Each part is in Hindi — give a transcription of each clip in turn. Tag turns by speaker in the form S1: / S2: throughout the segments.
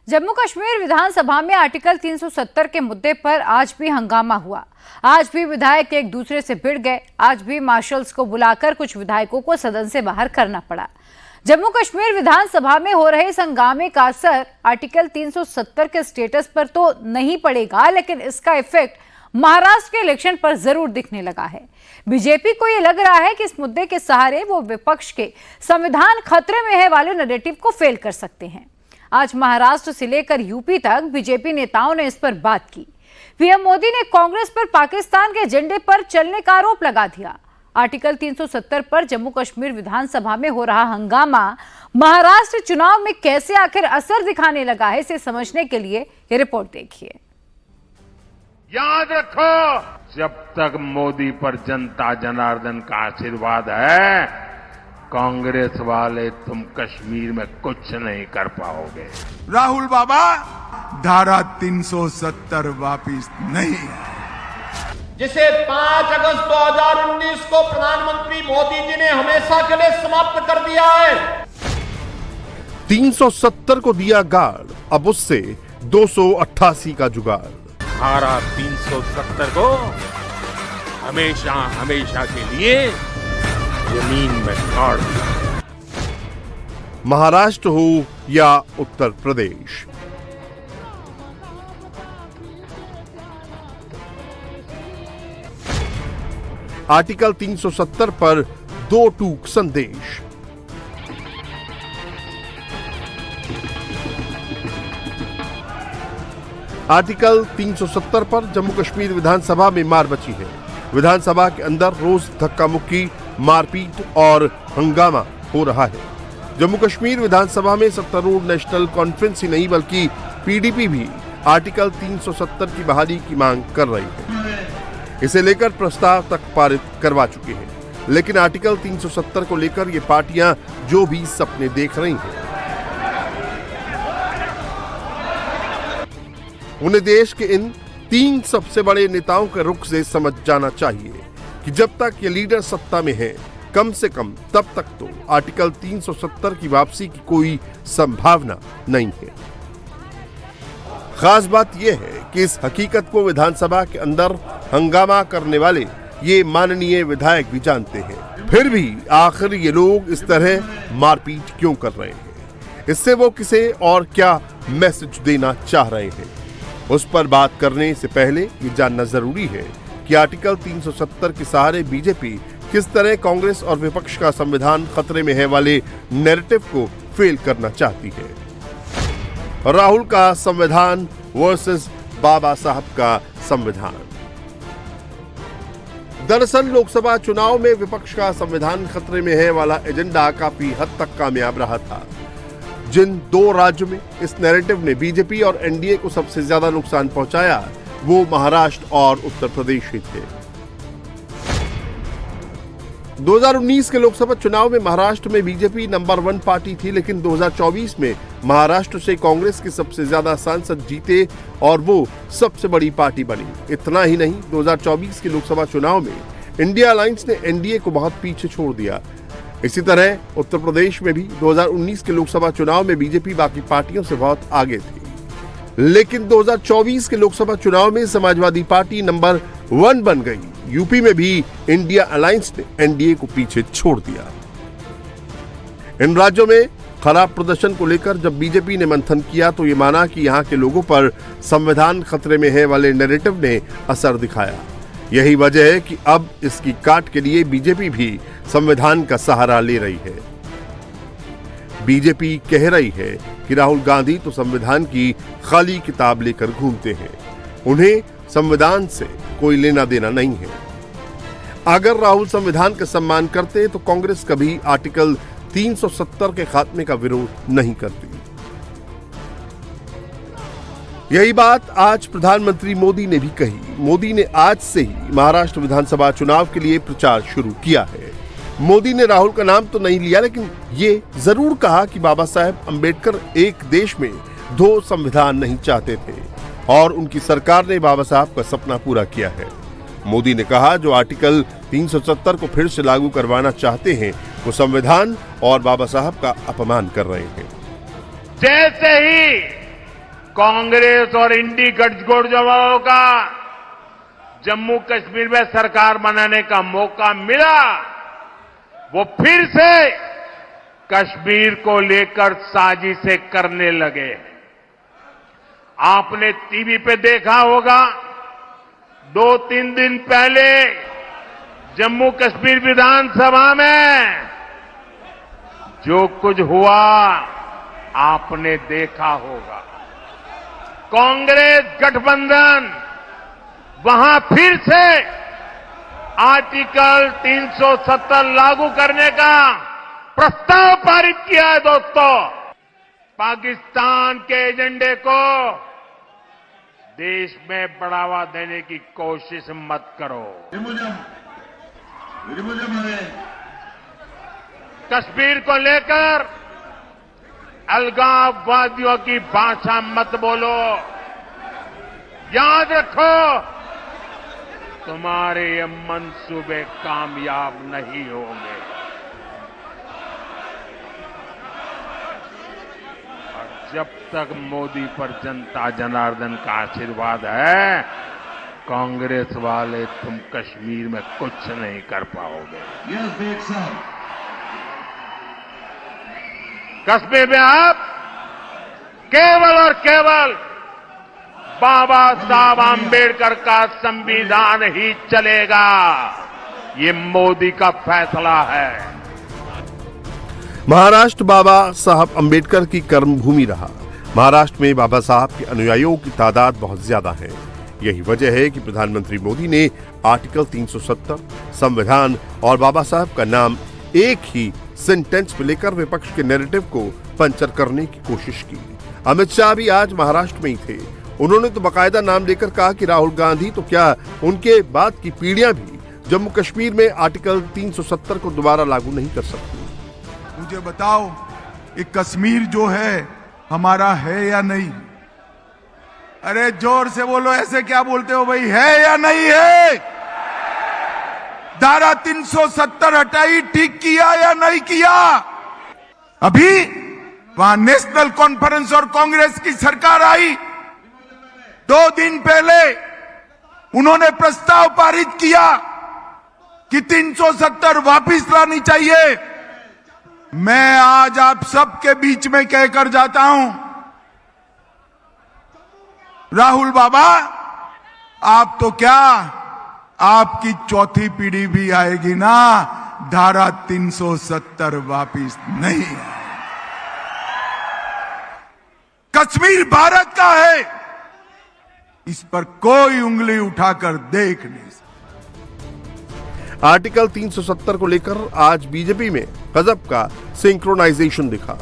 S1: जम्मू कश्मीर विधानसभा में आर्टिकल 370 के मुद्दे पर आज भी हंगामा हुआ। आज भी विधायक एक दूसरे से भिड़ गए। आज भी मार्शल्स को बुलाकर कुछ विधायकों को सदन से बाहर करना पड़ा। जम्मू कश्मीर विधानसभा में हो रहे इस हंगामे का असर आर्टिकल 370 के स्टेटस पर तो नहीं पड़ेगा, लेकिन इसका इफेक्ट महाराष्ट्र के इलेक्शन पर जरूर दिखने लगा है। बीजेपी को यह लग रहा है कि इस मुद्दे के सहारे वो विपक्ष के संविधान खतरे में है वाले नैरेटिव को फेल कर सकते हैं। आज महाराष्ट्र से लेकर यूपी तक बीजेपी नेताओं ने इस पर बात की। पीएम मोदी ने कांग्रेस पर पाकिस्तान के एजेंडे पर चलने का आरोप लगा दिया। आर्टिकल 370 पर जम्मू कश्मीर विधानसभा में हो रहा हंगामा महाराष्ट्र चुनाव में कैसे आखिर असर दिखाने लगा है, इसे समझने के लिए ये रिपोर्ट देखिए।
S2: याद रखो, जब तक मोदी पर जनता जनार्दन का आशीर्वाद है, कांग्रेस वाले तुम कश्मीर में कुछ नहीं कर पाओगे।
S3: राहुल बाबा, धारा 370 वापिस नहीं है,
S4: जिसे 5 अगस्त 2019 को प्रधानमंत्री मोदी जी ने हमेशा के लिए समाप्त कर दिया है।
S5: 370 को दिया गाड़, अब उससे 288 का जुगाड़।
S2: धारा 370 को हमेशा हमेशा के लिए जमीन में गाड़ दिया।
S5: महाराष्ट्र हो या उत्तर प्रदेश, आर्टिकल 370 पर दो टूक संदेश। आर्टिकल 370 पर जम्मू कश्मीर विधानसभा में मार मची है। विधानसभा के अंदर रोज धक्का मुक्की, मारपीट और हंगामा हो रहा है। जम्मू कश्मीर विधानसभा में सत्तारूढ़ नेशनल कॉन्फ्रेंस ही नहीं बल्कि पीडीपी भी आर्टिकल 370 की बहाली की मांग कर रही है। इसे लेकर प्रस्ताव तक पारित करवा चुके हैं, लेकिन आर्टिकल 370 को लेकर ये पार्टियां जो भी सपने देख रही हैं, उन्हें देश के इन 3 सबसे बड़े नेताओं के रुख से समझ जाना चाहिए कि जब तक ये लीडर सत्ता में है, कम से कम तब तक तो आर्टिकल 370 की वापसी की कोई संभावना नहीं है। खास बात यह है कि इस हकीकत को विधानसभा के अंदर हंगामा करने वाले ये माननीय विधायक भी जानते हैं। फिर भी आखिर ये लोग इस तरह मारपीट क्यों कर रहे हैं, इससे वो किसे और क्या मैसेज देना चाह रहे हैं, उस पर बात करने से पहले ये जानना जरूरी है कि आर्टिकल 370 के सहारे बीजेपी किस तरह कांग्रेस और विपक्ष का संविधान खतरे में है वाले नैरेटिव को फेल करना चाहती है। राहुल का संविधान वर्सेस बाबा साहब का संविधान। दरअसल लोकसभा चुनाव में विपक्ष का संविधान खतरे में है वाला एजेंडा काफी हद तक कामयाब रहा था। जिन 2 राज्यों में इस नैरेटिव ने बीजेपी और एनडीए को सबसे ज्यादा नुकसान पहुंचाया, वो महाराष्ट्र और उत्तर प्रदेश ही थे। 2019 के लोकसभा चुनाव में महाराष्ट्र में बीजेपी नंबर 1 पार्टी थी, लेकिन 2024 में महाराष्ट्र से कांग्रेस के सबसे ज्यादा सांसद जीते और वो सबसे बड़ी पार्टी बनी। इतना ही नहीं, 2024 के लोकसभा चुनाव में इंडिया अलायंस ने एनडीए को बहुत पीछे छोड़ दिया। इसी तरह उत्तर प्रदेश में भी 2019 के लोकसभा चुनाव में बीजेपी बाकी पार्टियों से बहुत आगे थी, लेकिन 2024 के लोकसभा चुनाव में समाजवादी पार्टी नंबर 1 बन गई। यूपी में भी इंडिया अलायंस ने एनडीए को पीछे छोड़ दिया। इन राज्यों में खराब प्रदर्शन को लेकर जब बीजेपी ने मंथन किया तो ये माना कि यहाँ के लोगों पर संविधान खतरे में है वाले नैरेटिव ने असर दिखाया। यही वजह है कि अब इसकी काट के लिए बीजेपी भी संविधान का सहारा ले रही है। बीजेपी कह रही है कि राहुल गांधी तो संविधान की खाली किताब लेकर घूमते हैं, उन्हें संविधान से कोई लेना देना नहीं है। अगर राहुल संविधान का सम्मान करते तो कांग्रेस कभी आर्टिकल 370 के खात्मे का विरोध नहीं करती। यही बात आज प्रधानमंत्री मोदी ने भी कही। मोदी ने आज से ही महाराष्ट्र विधानसभा चुनाव के लिए प्रचार शुरू किया है। मोदी ने राहुल का नाम तो नहीं लिया, लेकिन ये जरूर कहा कि बाबा साहेब अंबेडकर एक देश में 2 संविधान नहीं चाहते थे और उनकी सरकार ने बाबा साहब का सपना पूरा किया है। मोदी ने कहा, जो आर्टिकल 370 को फिर से लागू करवाना चाहते हैं, वो संविधान और बाबा साहब का अपमान कर रहे हैं।
S2: जैसे ही कांग्रेस और इंडी गठजोड़ का जम्मू कश्मीर में सरकार बनाने का मौका मिला, वो फिर से कश्मीर को लेकर साजिशें करने लगे। आपने टीवी पे देखा होगा, 2-3 दिन पहले जम्मू कश्मीर विधानसभा में जो कुछ हुआ आपने देखा होगा। कांग्रेस गठबंधन वहां फिर से आर्टिकल 370 लागू करने का प्रस्ताव पारित किया है। दोस्तों, पाकिस्तान के एजेंडे को देश में बढ़ावा देने की कोशिश मत करो। कश्मीर को लेकर अलगाववादियों की भाषा मत बोलो। याद रखो, तुम्हारे ये मंसूबे कामयाब नहीं होंगे। और जब तक मोदी पर जनता जनार्दन का आशीर्वाद है, कांग्रेस वाले तुम कश्मीर में कुछ नहीं कर पाओगे। कश्मीर में आप केवल और केवल बाबा साहब आंबेडकर का संविधान ही चलेगा। ये मोदी का फैसला है।
S5: महाराष्ट्र बाबा साहब अंबेडकर की कर्मभूमि रहा। महाराष्ट्र में बाबा साहब के अनुयायियों की तादाद बहुत ज्यादा है। यही वजह है कि प्रधानमंत्री मोदी ने आर्टिकल 370, संविधान और बाबा साहब का नाम एक ही सेंटेंस में लेकर विपक्ष के नैरेटिव को पंचर करने की कोशिश की। अमित शाह भी आज महाराष्ट्र में ही थे। उन्होंने तो बाकायदा नाम लेकर कहा कि राहुल गांधी तो क्या, उनके बाद की पीढ़ियां भी जम्मू कश्मीर में आर्टिकल 370 को दोबारा लागू नहीं कर सकती।
S3: मुझे बताओ, ये कश्मीर जो है हमारा है या नहीं? अरे जोर से बोलो, ऐसे क्या बोलते हो भाई, है या नहीं है? धारा 370 हटाई, ठीक किया या नहीं किया? अभी वहां नेशनल कॉन्फ्रेंस और कांग्रेस की सरकार आई, 2 दिन पहले उन्होंने प्रस्ताव पारित किया कि 370 वापिस लानी चाहिए। मैं आज आप सबके बीच में कहकर जाता हूं, राहुल बाबा, आप तो क्या, आपकी चौथी पीढ़ी भी आएगी ना, धारा 370 वापिस नहीं है। कश्मीर भारत का है, इस पर कोई उंगली उठाकर देख नहीं सकता।
S5: आर्टिकल 370 को लेकर आज बीजेपी में गजब का सिंक्रोनाइजेशन दिखा।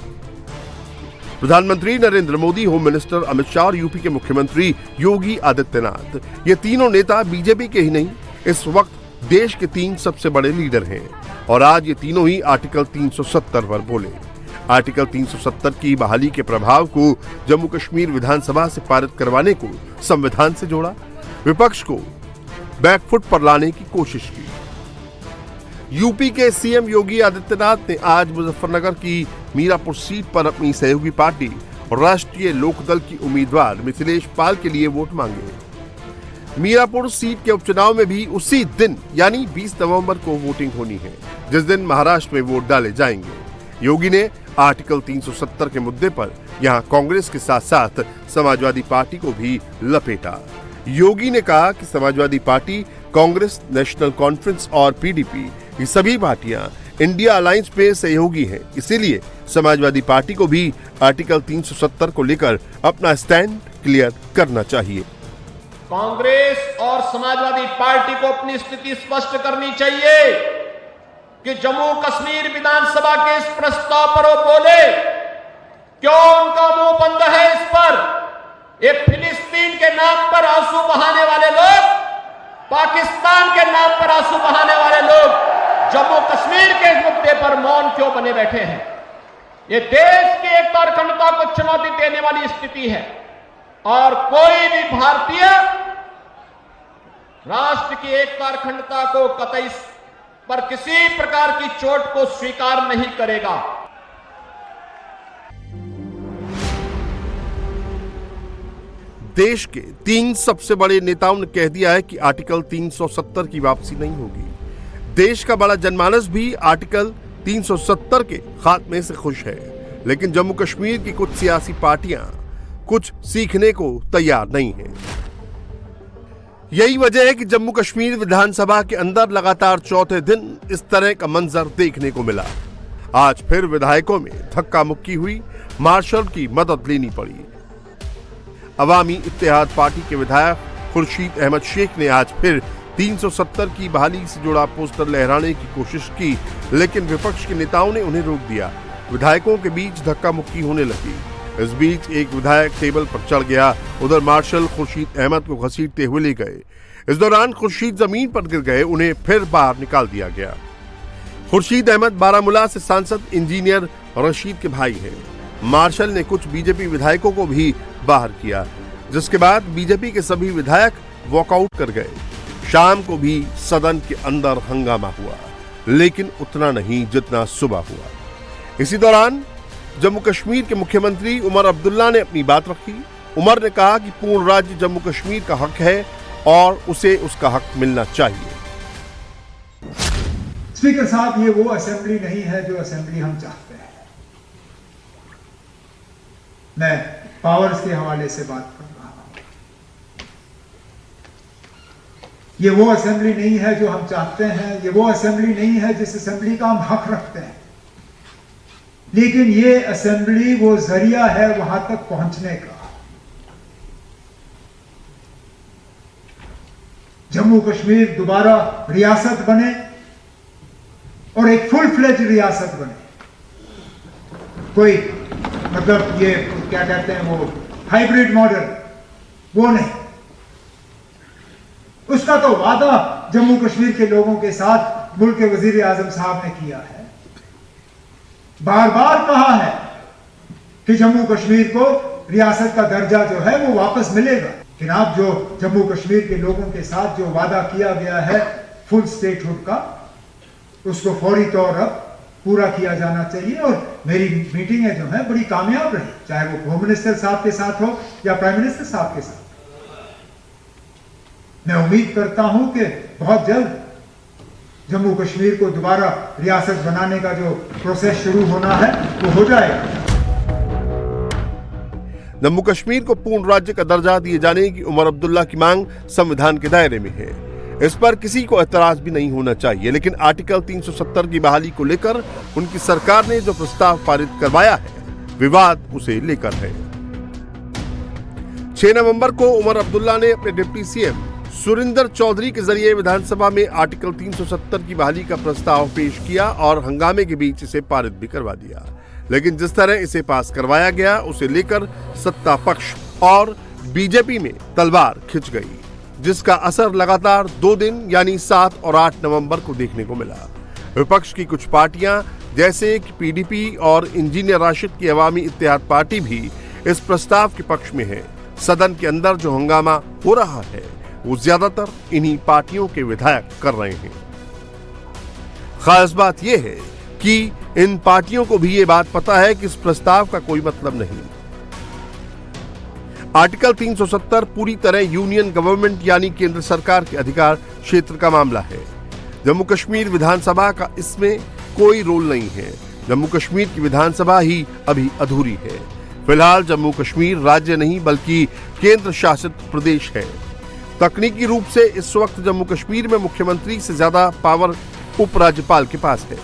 S5: प्रधानमंत्री नरेंद्र मोदी, होम मिनिस्टर अमित शाह और यूपी के मुख्यमंत्री योगी आदित्यनाथ, ये तीनों नेता बीजेपी के ही नहीं, इस वक्त देश के 3 सबसे बड़े लीडर हैं और आज ये तीनों ही आर्टिकल 370 पर बोले। आर्टिकल 370 की बहाली के प्रभाव को जम्मू कश्मीर विधानसभा से पारित करवाने को संविधान से जोड़ा, विपक्ष को बैकफुट पर लाने की कोशिश की। यूपी के सीएम योगी आदित्यनाथ ने आज मुजफ्फरनगर की मीरापुर सीट पर अपनी सहयोगी पार्टी और राष्ट्रीय लोकदल की उम्मीदवार मिथिलेश पाल के लिए वोट मांगे। मीरापुर सीट के उपचुनाव में भी उसी दिन यानी 20 नवंबर को वोटिंग होनी है, जिस दिन महाराष्ट्र में वोट डाले जाएंगे। योगी ने आर्टिकल 370 के मुद्दे पर यहां कांग्रेस के साथ साथ समाजवादी पार्टी को भी लपेटा। योगी ने कहा कि Samajwadi party, Congress, national conference और पीडीपी, ये सभी पार्टियां इंडिया अलायंस में सहयोगी हैं, इसीलिए समाजवादी पार्टी को भी आर्टिकल 370 को लेकर अपना स्टैंड क्लियर करना चाहिए।
S4: कांग्रेस और समाजवादी पार्टी को अपनी स्थिति स्पष्ट करनी चाहिए कि जम्मू कश्मीर विधानसभा के इस प्रस्ताव पर वो बोले। क्यों उनका मुंह बंद है इस पर? एक फिलिस्तीन के नाम पर आंसू बहाने वाले लोग, पाकिस्तान के नाम पर आंसू बहाने वाले लोग जम्मू कश्मीर के मुद्दे पर मौन क्यों बने बैठे हैं? ये देश की एकता और अखंडता को चुनौती देने वाली स्थिति है और कोई भी भारतीय राष्ट्र की एकता और अखंडता को कतई पर किसी प्रकार की चोट को स्वीकार नहीं करेगा।
S5: देश के 3 सबसे बड़े नेताओं ने कह दिया है कि आर्टिकल 370 की वापसी नहीं होगी। देश का बड़ा जनमानस भी आर्टिकल 370 के खात्मे से खुश है, लेकिन जम्मू कश्मीर की कुछ सियासी पार्टियां कुछ सीखने को तैयार नहीं है। यही वजह है कि जम्मू कश्मीर विधानसभा के अंदर लगातार चौथे दिन इस तरह का मंजर देखने को मिला। आज फिर विधायकों में धक्का मुक्की हुई, मार्शल की मदद लेनी पड़ी। अवामी इत्तेहाद पार्टी के विधायक खुर्शीद अहमद शेख ने आज फिर 370 की बहाली से जुड़ा पोस्टर लहराने की कोशिश की, लेकिन विपक्ष के नेताओं ने उन्हें रोक दिया। विधायकों के बीच धक्का मुक्की होने लगी। इस बीच एक विधायक टेबल पर चढ़ गया, उधर मार्शल खुर्शीद अहमद को घसीटते हुए ले गए। इस दौरान खुर्शीद जमीन पर गिर गए, उन्हें फिर बाहर निकाल दिया गया। खुर्शीद अहमद बारामूला से सांसद इंजीनियर रशीद के भाई हैं। मार्शल ने कुछ बीजेपी विधायकों को भी बाहर किया, जिसके बाद बीजेपी के सभी विधायक वॉकआउट कर गए। शाम को भी सदन के अंदर हंगामा हुआ, लेकिन उतना नहीं जितना सुबह हुआ। इसी दौरान जम्मू कश्मीर के मुख्यमंत्री उमर अब्दुल्ला ने अपनी बात रखी। उमर ने कहा कि पूर्ण राज्य जम्मू कश्मीर का हक है और उसे उसका हक मिलना चाहिए।
S6: स्पीकर साहब, ये वो असेंबली नहीं है जो असेंबली हम चाहते हैं। मैं पावर्स के हवाले से बात कर रहा हूं। ये वो असेंबली नहीं है जो हम चाहते हैं, ये वो असेंबली नहीं है जिस असेंबली का हम हक रखते हैं, लेकिन ये असेंबली वो जरिया है वहां तक पहुंचने का। जम्मू कश्मीर दोबारा रियासत बने और एक फुल फ्लेज रियासत बने। कोई मतलब ये क्या कहते हैं वो हाइब्रिड मॉडल, वो नहीं। उसका तो वादा जम्मू कश्मीर के लोगों के साथ मुल्क के वजीर आजम साहब ने किया है। बार बार कहा है कि जम्मू कश्मीर को रियासत का दर्जा जो है वो वापस मिलेगा। लेकिन आप जो जम्मू कश्मीर के लोगों के साथ जो वादा किया गया है फुल स्टेटहुड का, उसको फौरी तौर अब पूरा किया जाना चाहिए। और मेरी मीटिंगें जो है बड़ी कामयाब रही, चाहे वो होम मिनिस्टर साहब के साथ हो या प्राइम मिनिस्टर साहब के साथ। मैं उम्मीद करता हूं कि बहुत जल्द जम्मू कश्मीर को दोबारा रियासत बनाने का जो प्रोसेस शुरू होना है वो हो जाएगा।
S5: जम्मू कश्मीर को पूर्ण राज्य का दर्जा दिए जाने की उमर अब्दुल्ला की मांग संविधान के दायरे में है। इस पर किसी को एतराज भी नहीं होना चाहिए, लेकिन आर्टिकल 370 की बहाली को लेकर उनकी सरकार ने जो प्रस्ताव पारित करवाया है, विवाद उसे लेकर है। 6 नवंबर को उमर अब्दुल्ला ने अपने डिप्टी सीएम सुरिंदर चौधरी के जरिए विधानसभा में आर्टिकल 370 की बहाली का प्रस्ताव पेश किया और हंगामे के बीच इसे पारित भी करवा दिया। लेकिन जिस तरह इसे पास करवाया गया, उसे लेकर सत्ता पक्ष और बीजेपी में तलवार खिंच गई, जिसका असर लगातार 2 दिन यानी 7 और 8 नवंबर को देखने को मिला। विपक्ष की कुछ पार्टियां जैसे कि पीडीपी और इंजीनियर राशिद की अवामी इत्तेहाद पार्टी भी इस प्रस्ताव के पक्ष में है। सदन के अंदर जो हंगामा हो रहा है वो ज्यादातर इन्हीं पार्टियों के विधायक कर रहे हैं। खास बात यह है कि इन पार्टियों को भी ये बात पता है कि इस प्रस्ताव का कोई मतलब नहीं। आर्टिकल 370 पूरी तरह यूनियन गवर्नमेंट यानी केंद्र सरकार के अधिकार क्षेत्र का मामला है। जम्मू कश्मीर विधानसभा का इसमें कोई रोल नहीं है। जम्मू कश्मीर की विधानसभा ही अभी अधूरी है। फिलहाल जम्मू कश्मीर राज्य नहीं बल्कि केंद्र शासित प्रदेश है। तकनीकी रूप से इस वक्त जम्मू कश्मीर में मुख्यमंत्री से ज्यादा पावर उपराज्यपाल के पास है।